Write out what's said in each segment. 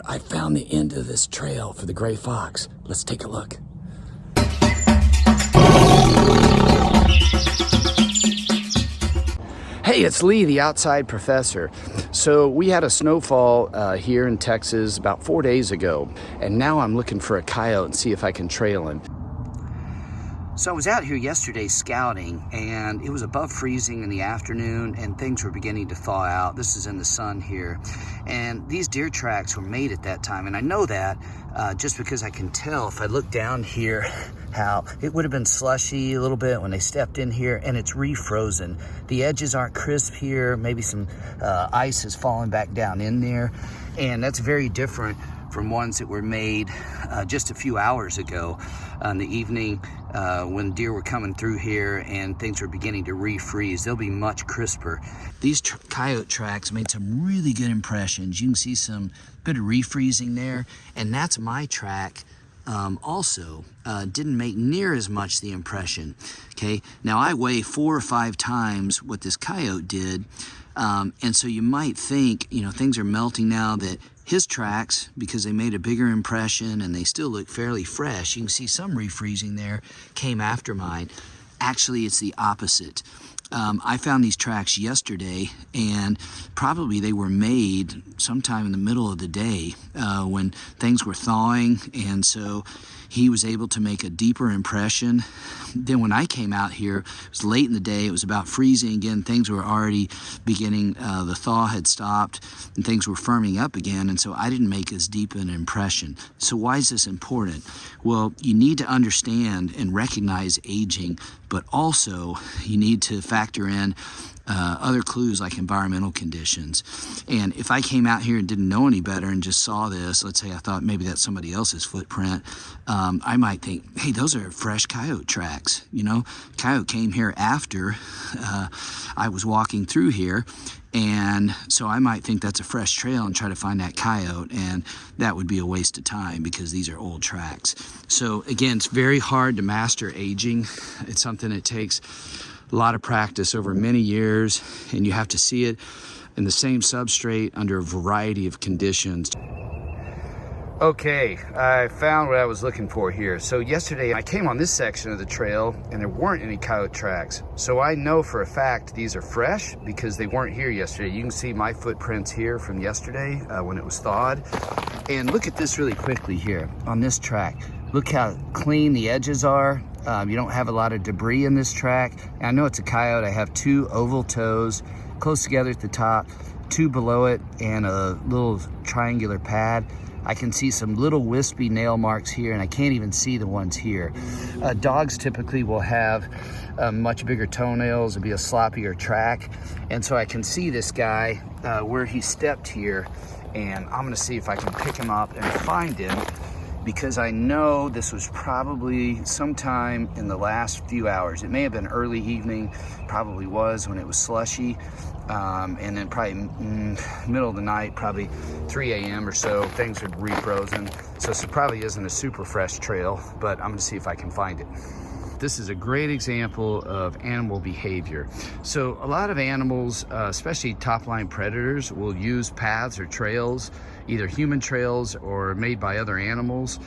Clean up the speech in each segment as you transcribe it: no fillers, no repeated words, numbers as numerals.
I found the end of this trail for the gray fox. Let's take a look. Hey, it's Lee, the outside professor. So we had a snowfall here in Texas about 4 days ago, and now I'm looking for a coyote and see if I can trail him. So I was out here yesterday scouting, and it was above freezing in the afternoon, and things were beginning to thaw out. This is in the sun here, and these deer tracks were made at that time, and I know that just because I can tell if I look down here how it would have been slushy a little bit when they stepped in here, and it's refrozen. The edges aren't crisp here. Maybe some ice has fallen back down in there, and that's very different from ones that were made just a few hours ago in the evening when deer were coming through here and things were beginning to refreeze. They'll be much crisper. These coyote tracks made some really good impressions. You can see some bit of refreezing there, and that's my track. Also didn't make near as much the impression. Okay, now I weigh 4 or 5 times what this coyote did, and so you might think, you know, things are melting now, that his tracks, because they made a bigger impression and they still look fairly fresh, you can see some refreezing there, came after mine. Actually, it's the opposite. I found these tracks yesterday, and probably they were made sometime in the middle of the day when things were thawing, and so he was able to make a deeper impression. Then when I came out here, it was late in the day, it was about freezing again, things were already beginning, the thaw had stopped, and things were firming up again, and so I didn't make as deep an impression. So why is this important? Well, you need to understand and recognize aging, but also you need to factor in other clues like environmental conditions. And if I came out here and didn't know any better and just saw this, let's say I thought maybe that's somebody else's footprint, I might think, hey, those are fresh coyote tracks. You know, coyote came here after I was walking through here, and so I might think that's a fresh trail and try to find that coyote, and that would be a waste of time because these are old tracks. So again, it's very hard to master aging. It's something that takes a lot of practice over many years, and you have to see it in the same substrate under a variety of conditions. Okay, I found what I was looking for here. So yesterday I came on this section of the trail and there weren't any coyote tracks. So I know for a fact these are fresh because they weren't here yesterday. You can see my footprints here from yesterday when it was thawed. And look at this really quickly here on this track. Look how clean the edges are. You don't have a lot of debris in this track. And I know it's a coyote. I have 2 oval toes close together at the top, 2 below it, and a little triangular pad. I can see some little wispy nail marks here, and I can't even see the ones here. Dogs typically will have much bigger toenails. It'll be a sloppier track. And so I can see this guy where he stepped here, and I'm gonna see if I can pick him up and find him, because I know this was probably sometime in the last few hours. It may have been early evening, probably was when it was slushy, and then probably middle of the night, probably 3 a.m. or so, things had refrozen. So this probably isn't a super fresh trail, but I'm gonna see if I can find it. This is a great example of animal behavior. So a lot of animals, especially top-line predators, will use paths or trails, either human trails or made by other animals,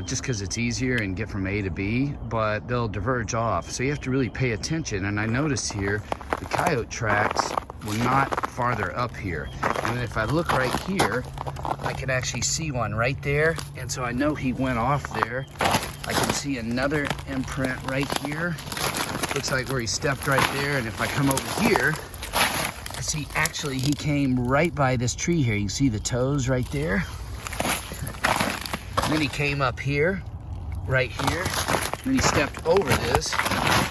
just because it's easier and get from A to B, but they'll diverge off. So you have to really pay attention. And I noticed here, the coyote tracks were not farther up here. And then if I look right here, I can actually see one right there. And so I know he went off there. I can see another imprint right here. Looks like where he stepped right there. And if I come over here, I see actually he came right by this tree here. You can see the toes right there. And then he came up here, right here. And then he stepped over this.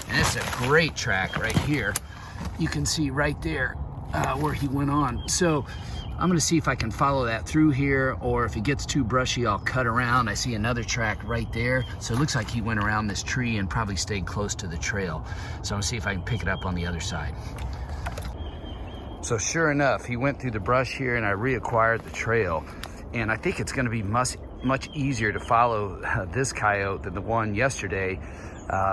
And it's a great track right here. You can see right there where he went on. So I'm gonna see if I can follow that through here, or if it gets too brushy, I'll cut around. I see another track right there. So it looks like he went around this tree and probably stayed close to the trail. So I'm gonna see if I can pick it up on the other side. So sure enough, he went through the brush here and I reacquired the trail. And I think it's gonna be much easier to follow this coyote than the one yesterday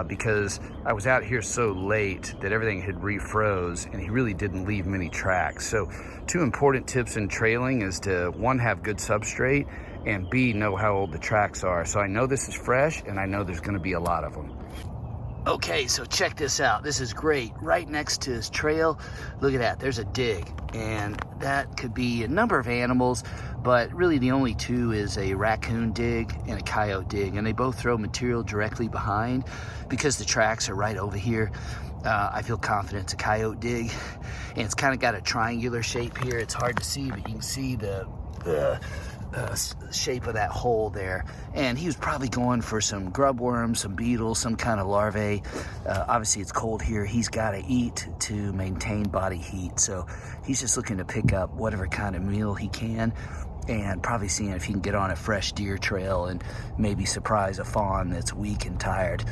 because I was out here so late that everything had refroze and he really didn't leave many tracks. So 2 important tips in trailing is to, 1, have good substrate, and B, know how old the tracks are. So I know this is fresh and I know there's gonna be a lot of them. Okay, so check this out. This is great. Right next to his trail, look at that, there's a dig. And that could be a number of animals, but really the only 2 is a raccoon dig and a coyote dig. And they both throw material directly behind. Because the tracks are right over here, I feel confident it's a coyote dig. And it's kind of got a triangular shape here. It's hard to see, but you can see the shape of that hole there. And he was probably going for some grub worms, some beetles, some kind of larvae. Obviously it's cold here. He's got to eat to maintain body heat. So he's just looking to pick up whatever kind of meal he can and probably seeing if he can get on a fresh deer trail and maybe surprise a fawn that's weak and tired.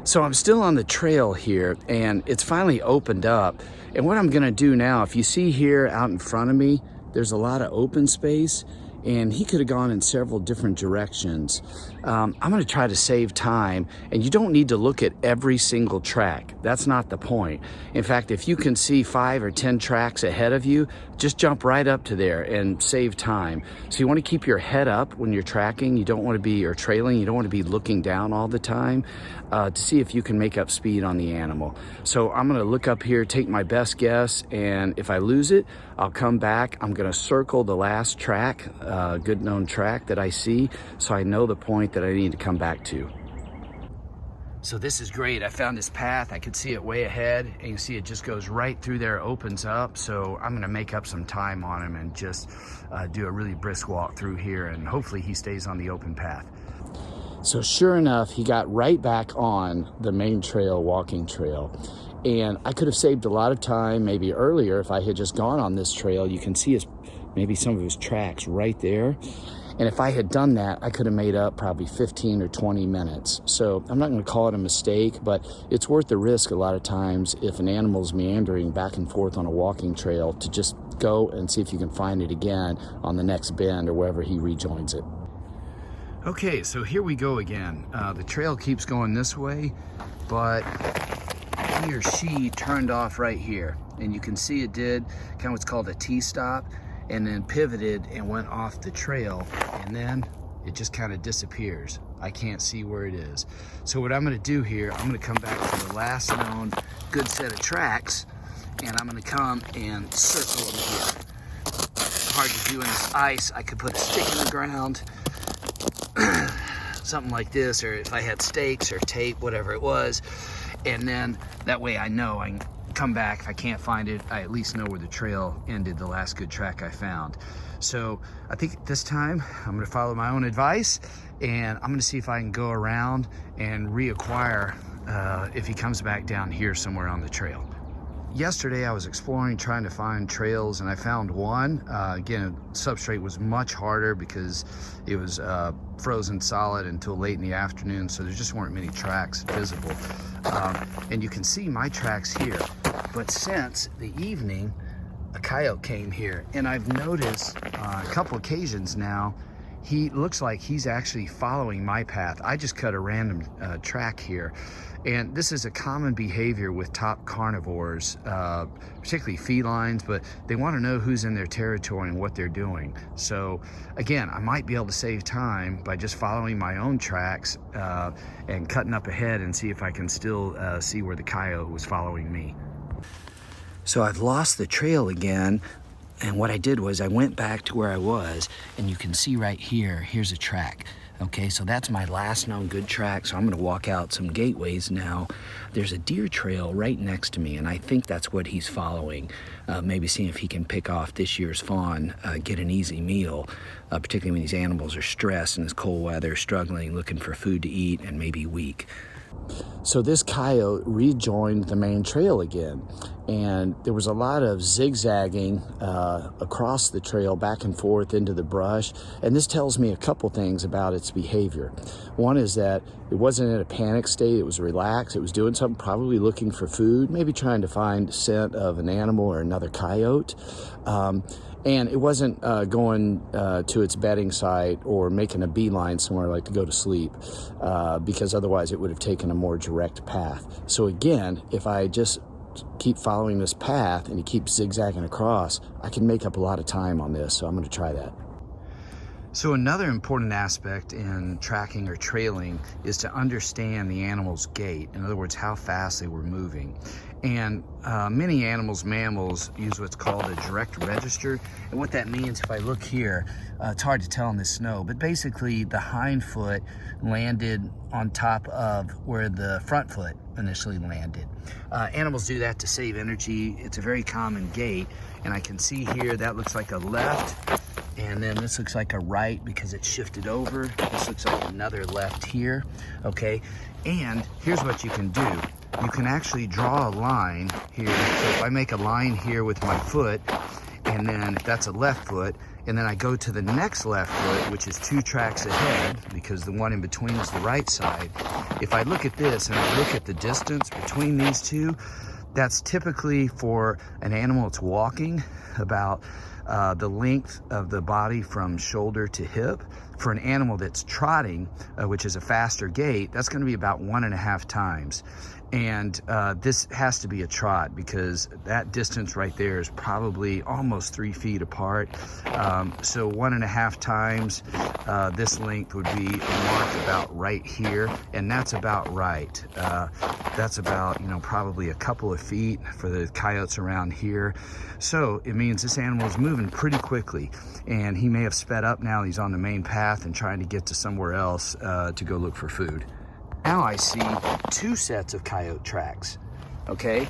So I'm still on the trail here and it's finally opened up. And what I'm gonna do now, if you see here out in front of me, there's a lot of open space and he could have gone in several different directions. I'm gonna try to save time, and you don't need to look at every single track. That's not the point. In fact, if you can see 5 or 10 tracks ahead of you, just jump right up to there and save time. So you wanna keep your head up when you're tracking. You don't wanna be, or trailing, you don't wanna be looking down all the time to see if you can make up speed on the animal. So I'm gonna look up here, take my best guess, and if I lose it, I'll come back. I'm gonna circle the last track, good known track that I see, so I know the point that I need to come back to. So this is great. I found this path. I could see it way ahead, and you see it just goes right through there, opens up. So I'm gonna make up some time on him and just do a really brisk walk through here, and hopefully he stays on the open path. So sure enough, he got right back on the main trail, walking trail. And I could have saved a lot of time maybe earlier if I had just gone on this trail. You can see maybe some of his tracks right there. And if I had done that, I could have made up probably 15 or 20 minutes. So I'm not gonna call it a mistake, but it's worth the risk a lot of times if an animal's meandering back and forth on a walking trail to just go and see if you can find it again on the next bend or wherever he rejoins it. Okay, so here we go again. The trail keeps going this way, but he or she turned off right here. And you can see it did kind of what's called a T-stop, and then pivoted and went off the trail, and then it just kind of disappears. I can't see where it is. So what I'm gonna do here, I'm gonna come back to the last known good set of tracks, and I'm gonna come and circle them here. It's hard to do in this ice. I could put a stick in the ground, something like this, or if I had stakes or tape, whatever it was, and then that way I know I can come back. If I can't find it, I at least know where the trail ended, the last good track I found. So I think this time I'm gonna follow my own advice, and I'm gonna see if I can go around and reacquire if he comes back down here somewhere on the trail. Yesterday I was exploring, trying to find trails, and I found one. Again, substrate was much harder because it was frozen solid until late in the afternoon, so there just weren't many tracks visible. And you can see my tracks here, but since the evening, a coyote came here, and I've noticed on a couple occasions now, he looks like he's actually following my path. I just cut a random track here. And this is a common behavior with top carnivores, particularly felines, but they want to know who's in their territory and what they're doing. So again, I might be able to save time by just following my own tracks and cutting up ahead and see if I can still see where the coyote was following me. So I've lost the trail again. And what I did was I went back to where I was, and you can see right here, here's a track. Okay, so that's my last known good track, so I'm gonna walk out some gateways now. There's a deer trail right next to me, and I think that's what he's following. Maybe seeing if he can pick off this year's fawn, get an easy meal, particularly when these animals are stressed in this cold weather, struggling, looking for food to eat, and maybe weak. So this coyote rejoined the main trail again, and there was a lot of zigzagging across the trail back and forth into the brush, and this tells me a couple things about its behavior. One is that it wasn't in a panic state, it was relaxed, it was doing something, probably looking for food, maybe trying to find scent of an animal or another coyote. And it wasn't going to its bedding site or making a beeline somewhere like to go to sleep, because otherwise it would have taken a more direct path. So again, if I just keep following this path and he keeps zigzagging across, I can make up a lot of time on this. So I'm going to try that. So another important aspect in tracking or trailing is to understand the animal's gait. In other words, how fast they were moving. And many animals, mammals, use what's called a direct register. And what that means, if I look here, it's hard to tell in the snow, but basically the hind foot landed on top of where the front foot initially landed. Animals do that to save energy. It's a very common gait. And I can see here that looks like a left. And then this looks like a right because it's shifted over. This looks like another left here, okay? And here's what you can do. You can actually draw a line here. So if I make a line here with my foot, and then that's a left foot, and then I go to the next left foot, which is 2 tracks ahead, because the one in between is the right side. If I look at this and I look at the distance between these two, that's typically for an animal that's walking about the length of the body from shoulder to hip. For an animal that's trotting, which is a faster gait, that's going to be about 1.5 times. And this has to be a trot because that distance right there is probably almost 3 feet apart. So 1.5 times this length would be marked about right here, and that's about right. That's about, probably a couple of feet for the coyotes around here. So it means this animal is moving pretty quickly, and he may have sped up now. He's on the main path and trying to get to somewhere else to go look for food. Now I see 2 sets of coyote tracks, okay?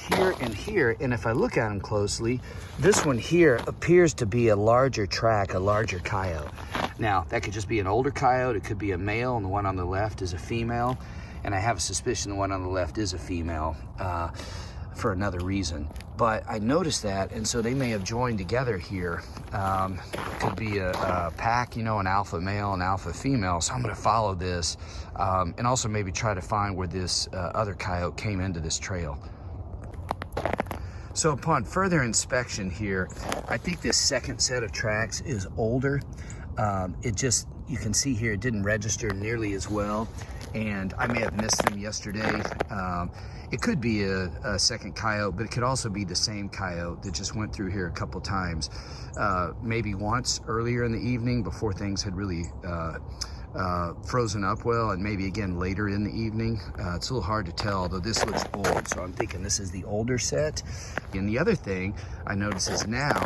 Here and here, and if I look at them closely, this one here appears to be a larger track, a larger coyote. Now, that could just be an older coyote, it could be a male, and the one on the left is a female, and I have a suspicion the one on the left is a female for another reason. But I noticed that, and so they may have joined together here. It could be a pack, an alpha male and alpha female, so I'm gonna follow this, and also maybe try to find where this other coyote came into this trail. So upon further inspection here, I think this second set of tracks is older. You can see here, it didn't register nearly as well, and I may have missed them yesterday. It could be a second coyote, but it could also be the same coyote that just went through here a couple times. Maybe once earlier in the evening before things had really frozen up well, and maybe again later in the evening. It's a little hard to tell, although this looks old, so I'm thinking this is the older set. And the other thing I notice is now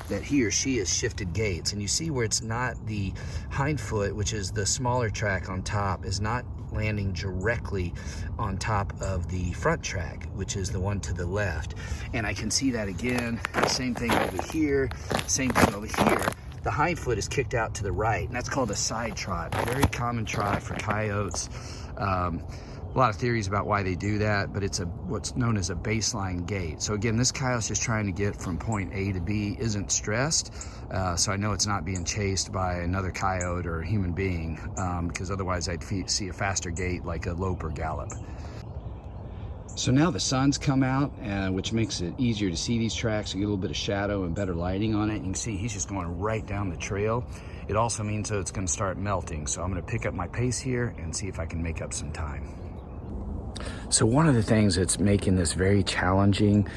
that he or she has shifted gaits, and you see where it's not the hind foot, which is the smaller track on top, is not landing directly on top of the front track, which is the one to the left. And I can see that again, same thing over here, same thing over here. The hind foot is kicked out to the right, and that's called a side trot. A very common trot for coyotes. A lot of theories about why they do that, but it's what's known as a baseline gait. So again, this coyote's just trying to get from point A to B, isn't stressed. So I know it's not being chased by another coyote or a human being, because otherwise I'd see a faster gait like a lope or gallop. So now the sun's come out, which makes it easier to see these tracks. You get a little bit of shadow and better lighting on it. You can see he's just going right down the trail. It also means that it's going to start melting. So I'm going to pick up my pace here and see if I can make up some time. So one of the things that's making this very challenging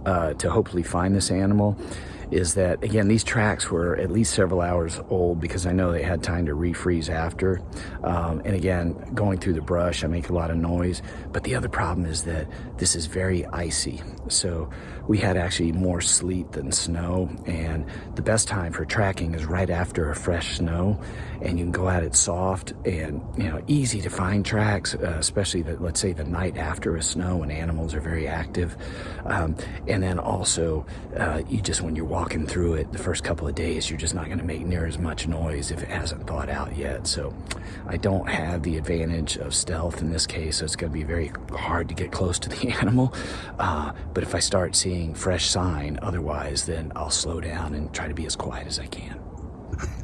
to hopefully find this animal is that, again, these tracks were at least several hours old because I know they had time to refreeze after. And again, going through the brush, I make a lot of noise. But the other problem is that this is very icy. So we had actually more sleet than snow. And the best time for tracking is right after a fresh snow. And you can go at it soft and, easy to find tracks, especially let's say the night after a snow when animals are very active. And then also, when you're walking through it the first couple of days, you're just not going to make near as much noise if it hasn't thawed out yet. So I don't have the advantage of stealth in this case, so it's going to be very hard to get close to the animal. But if I start seeing fresh sign otherwise, then I'll slow down and try to be as quiet as I can.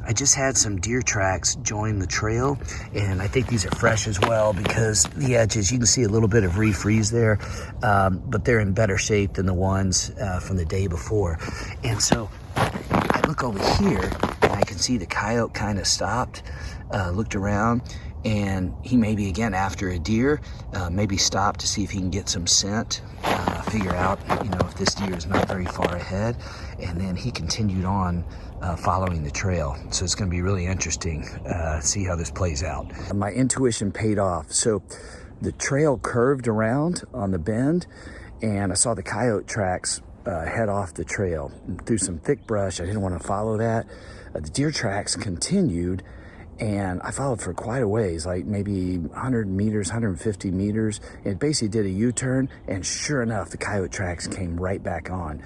I just had some deer tracks join the trail, and I think these are fresh as well because the edges, you can see a little bit of refreeze there, but they're in better shape than the ones from the day before. And so look over here, and I can see the coyote kind of stopped, looked around, and he may be again after a deer, maybe stopped to see if he can get some scent, figure out, you know, if this deer is not very far ahead, and then he continued on following the trail. So it's going to be really interesting to see how this plays out. My intuition paid off. So the trail curved around on the bend, and I saw the coyote tracks head off the trail through some thick brush. I didn't want to follow that. The deer tracks continued, and I followed for quite a ways, like maybe 100 meters, 150 meters, and basically did a U-turn, and sure enough, the coyote tracks came right back on.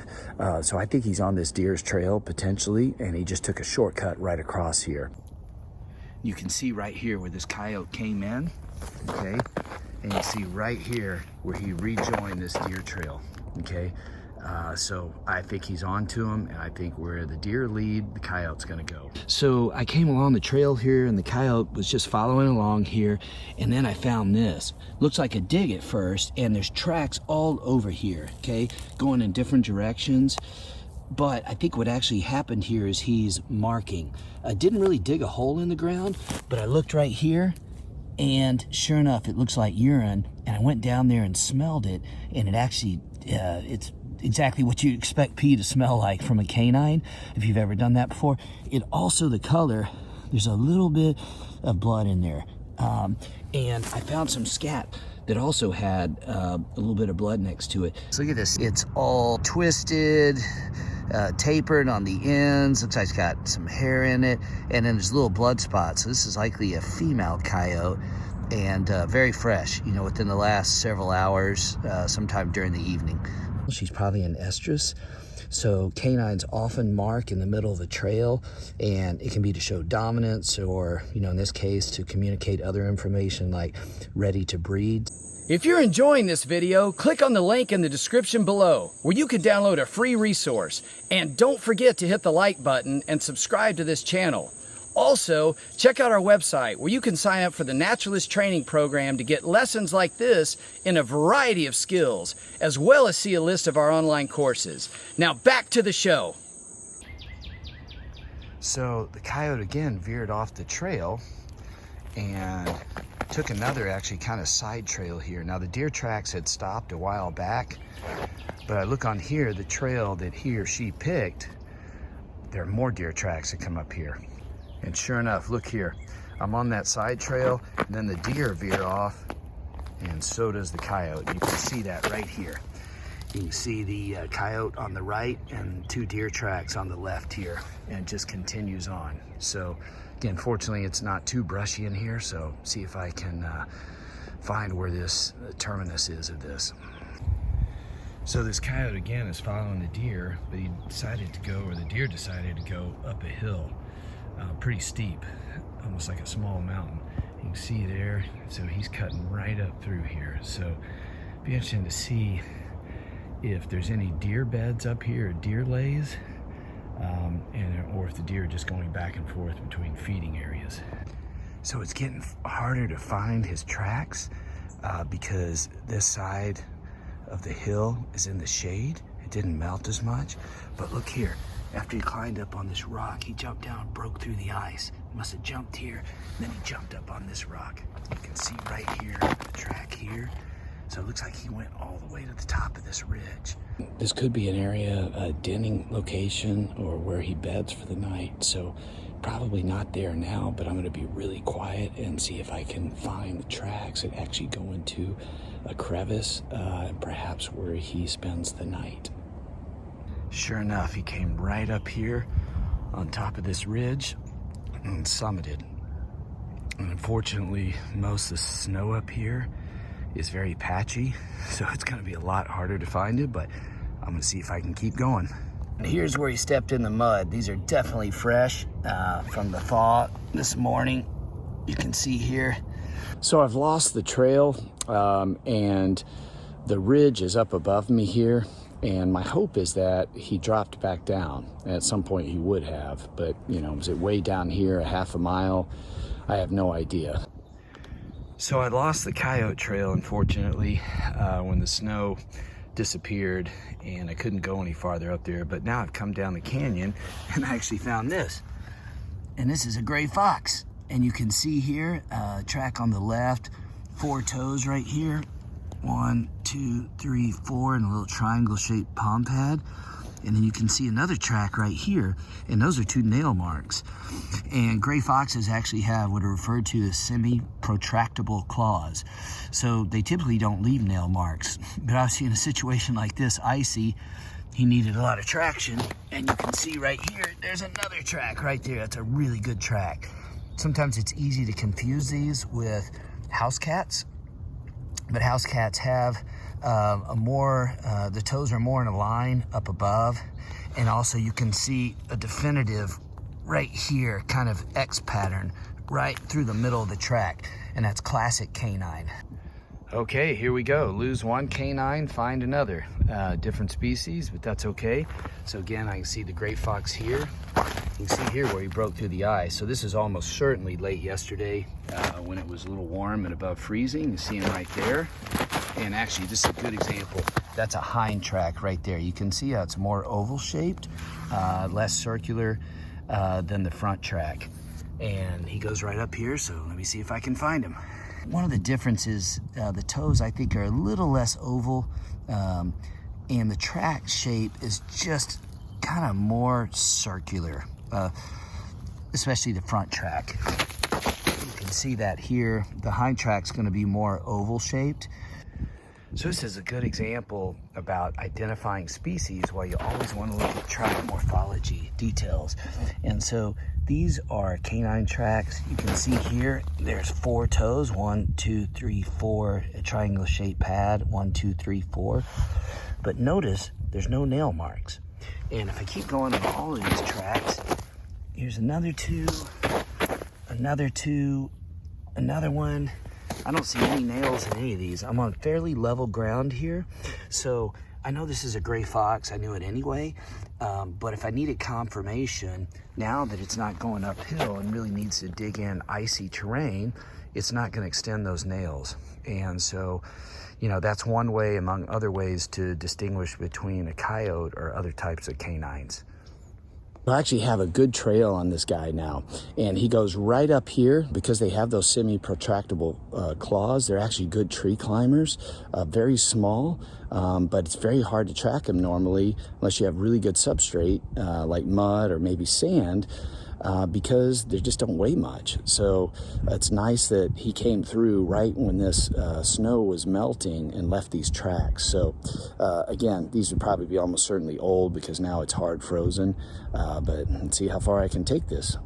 So I think he's on this deer's trail, potentially, and he just took a shortcut right across here. You can see right here where this coyote came in, okay? And you see right here where he rejoined this deer trail, okay? So I think he's on to him, and I think where the deer lead, the coyote's gonna go. So I came along the trail here, and the coyote was just following along here, and then I found this. Looks like a dig at first, and there's tracks all over here, okay? Going in different directions. But I think what actually happened here is he's marking. I didn't really dig a hole in the ground, but I looked right here, and sure enough, it looks like urine, and I went down there and smelled it, and it actually, it's exactly what you'd expect pee to smell like from a canine, if you've ever done that before. It also, the color, there's a little bit of blood in there. And I found some scat that also had a little bit of blood next to it. So look at this, it's all twisted, tapered on the ends. Looks like it's got some hair in it, and then there's little blood spots. So this is likely a female coyote, and very fresh, you know, within the last several hours, sometime during the evening. She's probably an estrus. So canines often mark in the middle of the trail, and it can be to show dominance, or, you know, in this case, to communicate other information like ready to breed. If you're enjoying this video, click on the link in the description below, where you can download a free resource. And don't forget to hit the like button and subscribe to this channel. Also, check out our website, where you can sign up for the Naturalist Training Program to get lessons like this in a variety of skills, as well as see a list of our online courses. Now back to the show. So the coyote again veered off the trail and took another actually kind of side trail here. Now the deer tracks had stopped a while back, but I look on here, the trail that he or she picked, there are more deer tracks that come up here. And sure enough, look here, I'm on that side trail, and then the deer veer off, and so does the coyote. You can see that right here. You can see the coyote on the right and two deer tracks on the left here, and it just continues on. So again, fortunately, it's not too brushy in here, so see if I can find where this terminus is of this. So this coyote again is following the deer, but he decided to go, or the deer decided to go up a hill. Pretty steep, almost like a small mountain. You can see there, so he's cutting right up through here. So it'd be interesting to see if there's any deer beds up here, or deer lays, or if the deer are just going back and forth between feeding areas. So it's getting harder to find his tracks because this side of the hill is in the shade. It didn't melt as much, but look here. After he climbed up on this rock, he jumped down, broke through the ice. He must have jumped here, and then he jumped up on this rock. You can see right here, the track here. So it looks like he went all the way to the top of this ridge. This could be an area, a denning location, or where he beds for the night. So probably not there now, but I'm gonna be really quiet and see if I can find the tracks that actually go into a crevice, perhaps where he spends the night. Sure enough, he came right up here on top of this ridge and summited. And unfortunately, most of the snow up here is very patchy, so it's gonna be a lot harder to find it, but I'm gonna see if I can keep going. And here's where he stepped in the mud. These are definitely fresh from the thaw this morning. You can see here. So I've lost the trail, and the ridge is up above me here. And my hope is that he dropped back down. At some point he would have, but you know, was it way down here, a half a mile? I have no idea. So I lost the coyote trail, unfortunately, when the snow disappeared and I couldn't go any farther up there. But now I've come down the canyon and I actually found this. And this is a gray fox. And you can see here, track on the left, 4 toes right here. 1, 2, 3, 4, and a little triangle-shaped palm pad. And then you can see another track right here, and those are 2 nail marks. And gray foxes actually have what are referred to as semi-protractable claws. So they typically don't leave nail marks. But obviously in a situation like this, Icy, he needed a lot of traction. And you can see right here, there's another track right there. That's a really good track. Sometimes it's easy to confuse these with house cats. But house cats have the toes are more in a line up above. And also you can see a definitive right here kind of X pattern right through the middle of the track. And that's classic canine. Okay, here we go. Lose one canine, find another. Different species, but that's okay. So again, I can see the gray fox here. You can see here where he broke through the eye. So this is almost certainly late yesterday when it was a little warm and above freezing. You see him right there. And actually, this is a good example. That's a hind track right there. You can see how it's more oval shaped, less circular than the front track. And he goes right up here, so let me see if I can find him. One of the differences, the toes I think are a little less oval, and the track shape is just kind of more circular, especially the front track. You can see that here. The hind track's going to be more oval shaped. So this is a good example about identifying species while you always want to look at track morphology details. And so these are canine tracks. You can see here, there's 4 toes, 1, 2, 3, 4, a triangle shaped pad, 1, 2, 3, 4. But notice there's no nail marks. And if I keep going on all of these tracks, here's another 2, another 2, another one. I don't see any nails in any of these. I'm on fairly level ground here. So I know this is a gray fox. I knew it anyway. But if I needed confirmation, now that it's not going uphill and really needs to dig in icy terrain, it's not going to extend those nails. And so, you know, that's one way among other ways to distinguish between a coyote or other types of canines. I actually have a good trail on this guy now, and he goes right up here because they have those semi-protractable claws. They're actually good tree climbers, very small, but it's very hard to track them normally unless you have really good substrate like mud or maybe sand, because they just don't weigh much. So it's nice that he came through right when this snow was melting and left these tracks. So again, these would probably be almost certainly old because now it's hard frozen, but let's see how far I can take this.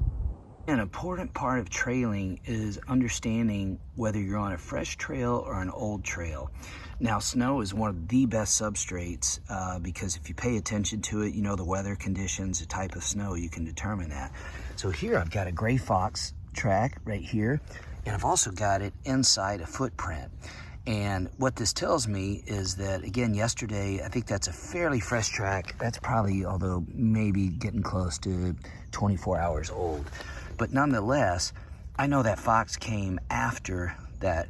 An important part of trailing is understanding whether you're on a fresh trail or an old trail. Now, snow is one of the best substrates because if you pay attention to it, you know the weather conditions, the type of snow, you can determine that. So here I've got a gray fox track right here, and I've also got it inside a footprint. And what this tells me is that, again, yesterday, I think that's a fairly fresh track. That's probably, although maybe getting close to 24 hours old. But nonetheless, I know that fox came after that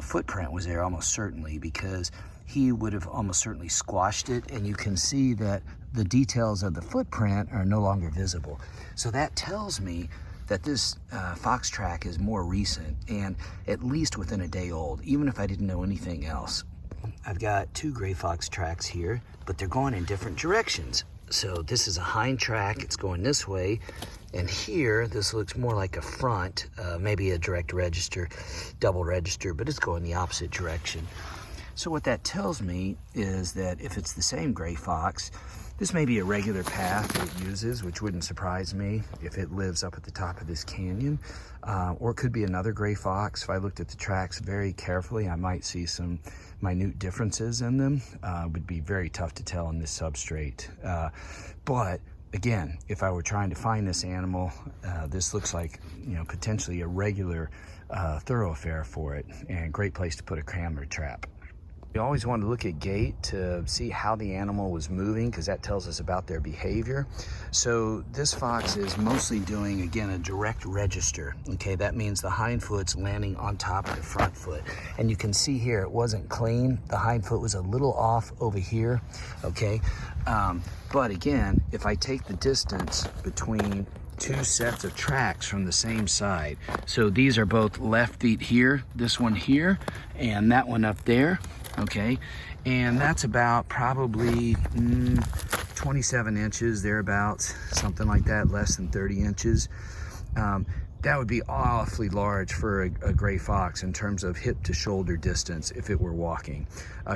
footprint was there almost certainly, because he would have almost certainly squashed it, and you can see that the details of the footprint are no longer visible. So that tells me that this fox track is more recent and at least within a day old, even if I didn't know anything else. I've got 2 gray fox tracks here, but they're going in different directions. So this is a hind track, it's going this way, and here this looks more like a front, maybe a direct register, double register, but it's going the opposite direction. So what that tells me is that if it's the same gray fox, this may be a regular path that it uses, which wouldn't surprise me if it lives up at the top of this canyon, or it could be another gray fox. If I looked at the tracks very carefully, I might see some minute differences in them. It would be very tough to tell in this substrate. But again, if I were trying to find this animal, this looks like, you know, potentially a regular thoroughfare for it, and a great place to put a camera trap. We always want to look at gait to see how the animal was moving, because that tells us about their behavior. So this fox is mostly doing, again, a direct register. Okay, that means the hind foot's landing on top of the front foot. And you can see here, it wasn't clean. The hind foot was a little off over here, okay? But again, if I take the distance between two sets of tracks from the same side, so these are both left feet here, this one here, and that one up there, okay? And that's about probably 27 inches, thereabouts, something like that, less than 30 inches. That would be awfully large for a gray fox in terms of hip to shoulder distance if it were walking.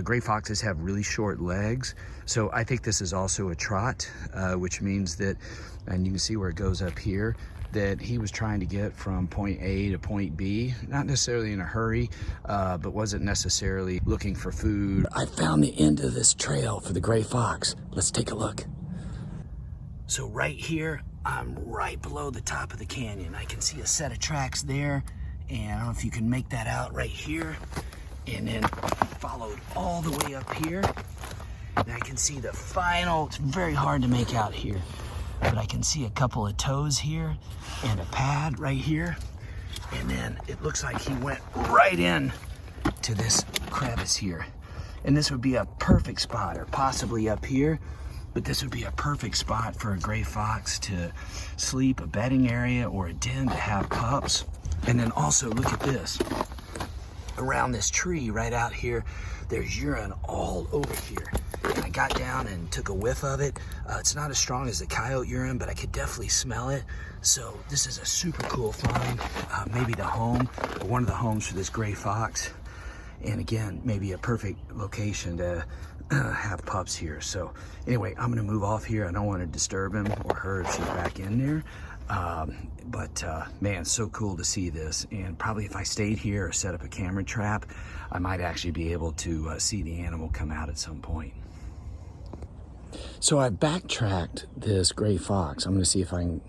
Gray foxes have really short legs, so I think this is also a trot, which means that, and you can see where it goes up here, that he was trying to get from point A to point B, not necessarily in a hurry, but wasn't necessarily looking for food. I found the end of this trail for the gray fox. Let's take a look. So right here, I'm right below the top of the canyon. I can see a set of tracks there, and I don't know if you can make that out right here, and then followed all the way up here. And I can see the final, it's very hard to make out here, but I can see a couple of toes here and a pad right here. And then it looks like he went right in to this crevice here. And this would be a perfect spot, or possibly up here, but this would be a perfect spot for a gray fox to sleep, a bedding area or a den to have pups. And then also look at this. Around this tree right out here, there's urine all over here. And I got down and took a whiff of it. It's not as strong as the coyote urine, but I could definitely smell it. So this is a super cool find. Maybe the home, or one of the homes for this gray fox. And again, maybe a perfect location to have pups here. So anyway, I'm gonna move off here. I don't want to disturb him or her if she's back in there. Man, so cool to see this. And probably if I stayed here or set up a camera trap, I might actually be able to see the animal come out at some point. So I've backtracked this gray fox. I'm gonna see if I can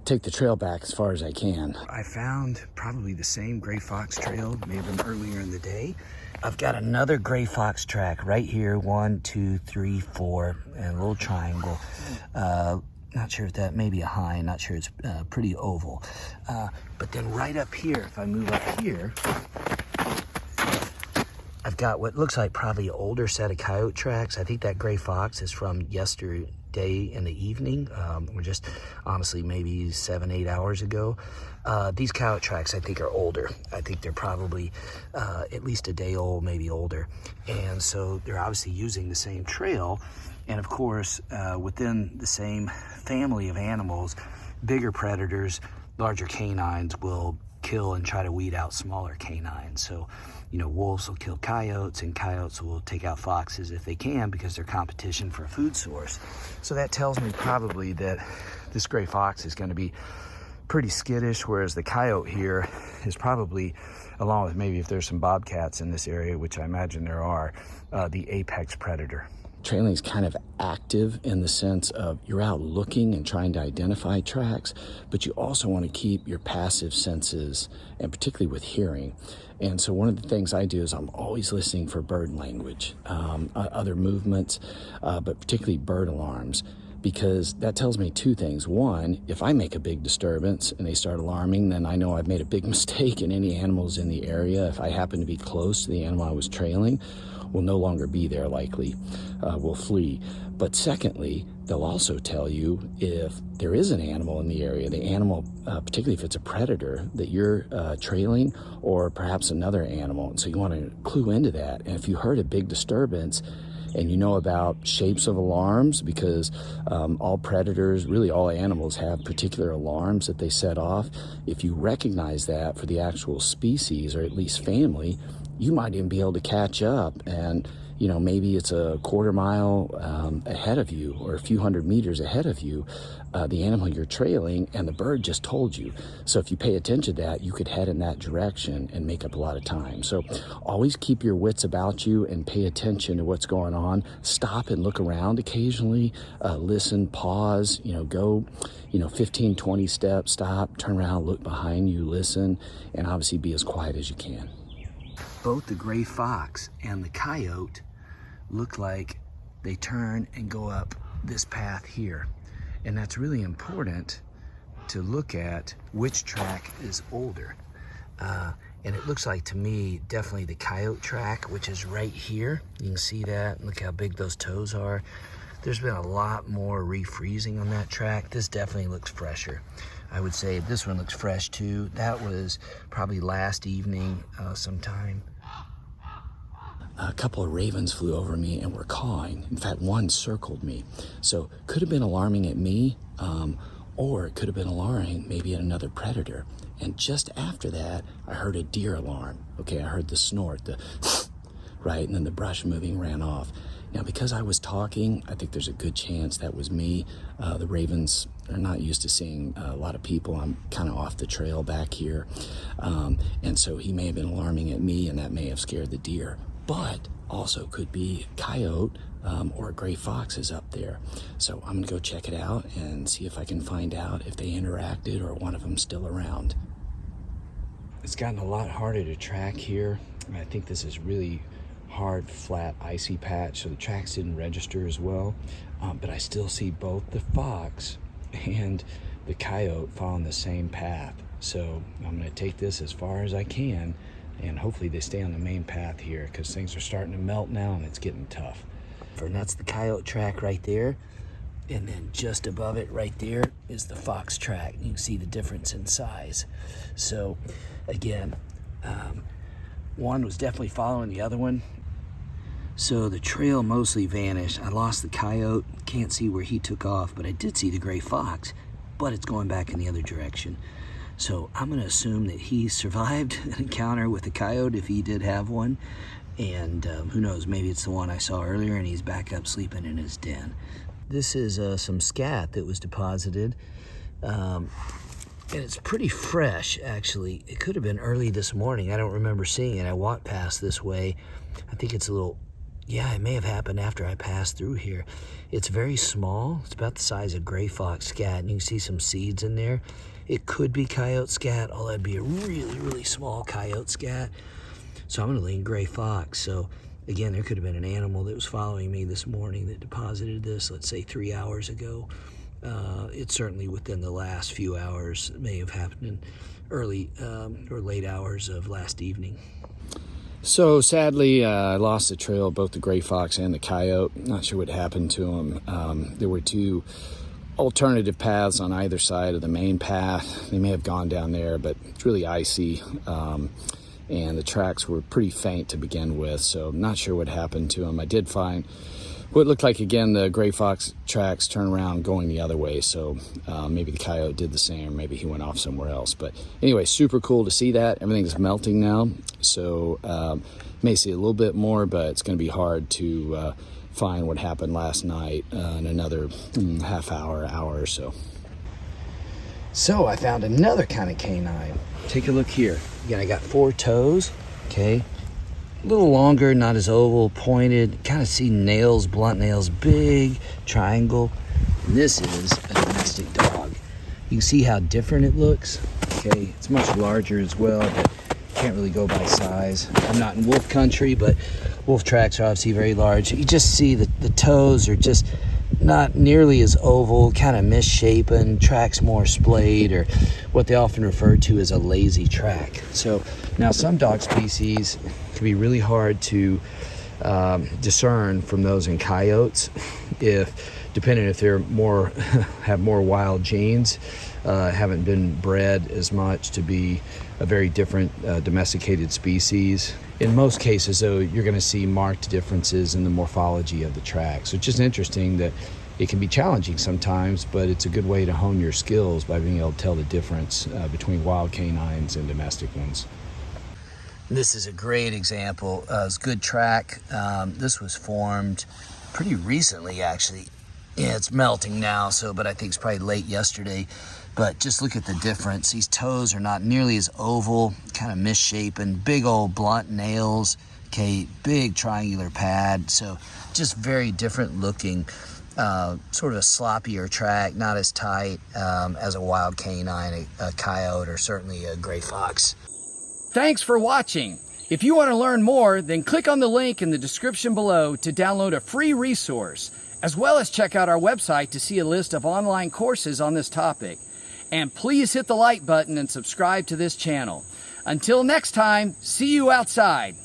take the trail back as far as I can. I found probably the same gray fox trail, may have been earlier in the day. I've got another gray fox track right here, 1, 2, 3, 4, and a little triangle. Not sure if that may be a hind, not sure, it's pretty oval. But then right up here, if I move up here, I've got what looks like probably an older set of coyote tracks. I think that gray fox is from yesterday in the evening, or just honestly maybe 7, 8 hours ago. These coyote tracks I think are older. I think they're probably at least a day old, maybe older. And so they're obviously using the same trail. And of course, within the same family of animals, bigger predators, larger canines will kill and try to weed out smaller canines. So, you know, wolves will kill coyotes, and coyotes will take out foxes if they can, because they're competition for a food source. So that tells me probably that this gray fox is going to be pretty skittish, whereas the coyote here is probably, along with maybe if there's some bobcats in this area, which I imagine there are, the apex predator. Trailing is kind of active in the sense of you're out looking and trying to identify tracks, but you also want to keep your passive senses, and particularly with hearing. And so one of the things I do is I'm always listening for bird language, other movements, but particularly bird alarms, because that tells me two things. One, if I make a big disturbance and they start alarming, then I know I've made a big mistake, and any animals in the area, if I happen to be close to the animal I was trailing, will no longer be there, likely, will flee. But secondly, they'll also tell you if there is an animal in the area, the animal, particularly if it's a predator that you're trailing, or perhaps another animal. And so you want to clue into that. And if you heard a big disturbance and you know about shapes of alarms, because all predators, really all animals, have particular alarms that they set off. If you recognize that for the actual species, or at least family, you might even be able to catch up, and you know, maybe it's a quarter mile ahead of you, or a few hundred meters ahead of you, the animal you're trailing, and the bird just told you. So if you pay attention to that, you could head in that direction and make up a lot of time. So always keep your wits about you and pay attention to what's going on. Stop and look around occasionally, listen, pause, you know, go, 15, 20 steps, stop, turn around, look behind you, listen, and obviously be as quiet as you can. both the gray fox and the coyote look like they turn and go up this path here. And that's really important to look at which track is older. And it looks like to me, definitely the coyote track, which is right here. You can see that, look how big those toes are. There's been a lot more refreezing on that track. This definitely looks fresher. I would say this one looks fresh too. That was probably last evening sometime. A couple of ravens flew over me and were cawing. In fact, one circled me. So could have been alarming at me, or it could have been alarming maybe at another predator. And just after that, I heard a deer alarm. Okay, I heard the snort, the right, and then the brush moving ran off. Now, because I was talking, I think there's a good chance that was me. The ravens are not used to seeing a lot of people. I'm kind of off the trail back here. And so he may have been alarming at me, and that may have scared the deer. But also could be a coyote or a gray fox is up there. So I'm gonna go check it out and see if I can find out if they interacted or one of them's still around. It's gotten a lot harder to track here. I think this is really hard, flat, icy patch, so the tracks didn't register as well. But I still see both the fox and the coyote following the same path. So I'm gonna take this as far as I can, and hopefully they stay on the main path here, because things are starting to melt now and it's getting tough. And that's the coyote track right there. And then just above it right there is the fox track. You can see the difference in size. So again, one was definitely following the other one. So the trail mostly vanished. I lost the coyote, can't see where he took off, but I did see the gray fox, but it's going back in the other direction. So I'm gonna assume that he survived an encounter with the coyote if he did have one. And who knows, maybe it's the one I saw earlier and he's back up sleeping in his den. This is some scat that was deposited. And it's pretty fresh, actually. It could have been early this morning. I don't remember seeing it. I walked past this way. I think it's a little, yeah, it may have happened after I passed through here. It's very small. It's about the size of gray fox scat, and you can see some seeds in there. It could be coyote scat, although it'd be a really, really small coyote scat. So I'm gonna lean gray fox. So again, there could have been an animal that was following me this morning that deposited this, let's say 3 hours ago. It's certainly within the last few hours. It may have happened in early or late hours of last evening. So sadly, I lost the trail of both the gray fox and the coyote. Not sure what happened to them. There were two alternative paths on either side of the main path. They may have gone down there, but it's really icy. And the tracks were pretty faint to begin with, so I'm not sure what happened to them. I did find what looked like, again, the gray fox tracks turn around going the other way, so maybe the coyote did the same, or maybe he went off somewhere else. But anyway, super cool to see that. Everything's melting now, so may see a little bit more, but it's going to be hard to find what happened last night in another half hour or so. So I found another kind of canine. Take a look here. Again, I got 4 toes, okay? A little longer, not as oval, pointed. Kind of see nails, blunt nails, big triangle. And this is a domestic dog. You can see how different it looks, okay? It's much larger as well, but can't really go by size. I'm not in wolf country, but wolf tracks are obviously very large. You just see the toes are just not nearly as oval, kind of misshapen, tracks more splayed, or what they often refer to as a lazy track. So now some dog species can be really hard to discern from those in coyotes, depending if they're more have more wild genes, haven't been bred as much to be a very different domesticated species. In most cases, though, you're going to see marked differences in the morphology of the tracks. So it's just interesting that it can be challenging sometimes, but it's a good way to hone your skills by being able to tell the difference between wild canines and domestic ones. This is a great example. It's a good track. This was formed pretty recently, actually. Yeah, it's melting now, but I think it's probably late yesterday. But just look at the difference. These toes are not nearly as oval, kind of misshapen, big old blunt nails, okay, big triangular pad. So just very different looking, sort of a sloppier track, not as tight as a wild canine, a coyote, or certainly a gray fox. Thanks for watching. If you want to learn more, then click on the link in the description below to download a free resource, as well as check out our website to see a list of online courses on this topic. And please hit the like button and subscribe to this channel. Until next time, see you outside.